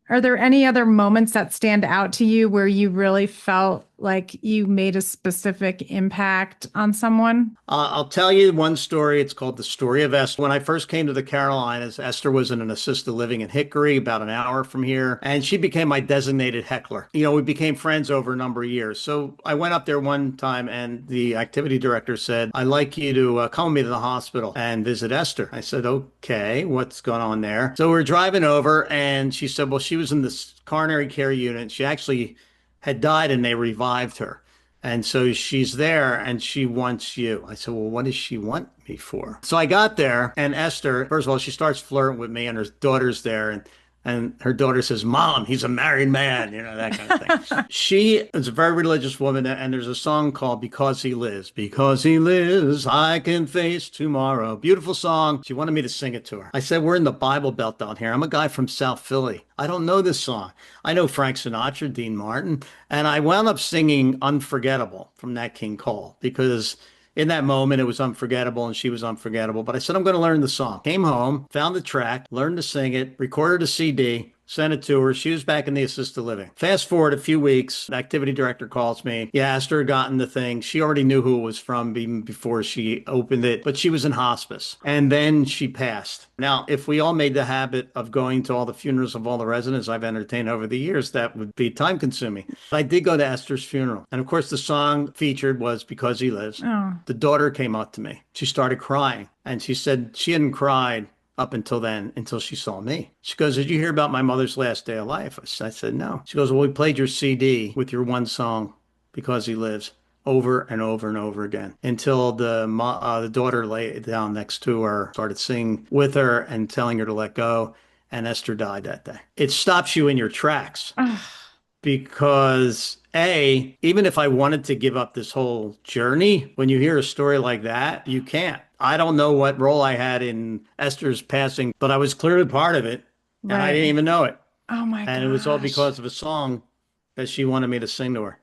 Are there any other moments that stand out to you where you really felt like you made a specific impact on someone? I'll tell you one story. It's called The Story of Esther. When I first came to the Carolinas, Esther was in an assisted living in Hickory, about an hour from here, and she became my designated heckler. We became friends over a number of years. So I went up there one time, and the activity director said, "I'd like you to come with me to the hospital and visit Esther." I said, "Okay, what's going on there?" So we're driving over, and she said, "Well, she was in this coronary care unit. She actually had died, and they revived her." And so she's there and she wants you. I said, "Well, what does she want me for?" So I got there and Esther, first of all, she starts flirting with me and her daughter's there. And her daughter says, "Mom, he's a married man," that kind of thing. She is a very religious woman. And there's a song called "Because He Lives." Because he lives, I can face tomorrow. Beautiful song. She wanted me to sing it to her. I said, "We're in the Bible Belt down here. I'm a guy from South Philly. I don't know this song. I know Frank Sinatra, Dean Martin." And I wound up singing "Unforgettable" from Nat King Cole because in that moment it was unforgettable and she was unforgettable. But I said, "I'm going to learn the song." Came home, found the track, learned to sing it, recorded a CD, sent it to her. She was back in the assisted living. Fast forward a few weeks, the activity director calls me. Yeah, Esther had gotten the thing. She already knew who it was from even before she opened it, but she was in hospice. And then she passed. Now, if we all made the habit of going to all the funerals of all the residents I've entertained over the years, that would be time consuming. I did go to Esther's funeral. And of course, the song featured was "Because He Lives." Oh, The daughter came up to me. She started crying. And she said she hadn't cried up until then, until she saw me. She goes, "Did you hear about my mother's last day of life?" I said, "No." She goes, "Well, we played your CD with your one song, Because He Lives, over and over and over again until the daughter lay down next to her, started singing with her and telling her to let go. And Esther died that day." It stops you in your tracks ah, because even if I wanted to give up this whole journey, when you hear a story like that, you can't. I don't know what role I had in Esther's passing, but I was clearly part of it and I didn't right. even know it. Oh my And it was all gosh. because of a song that she wanted me to sing to her.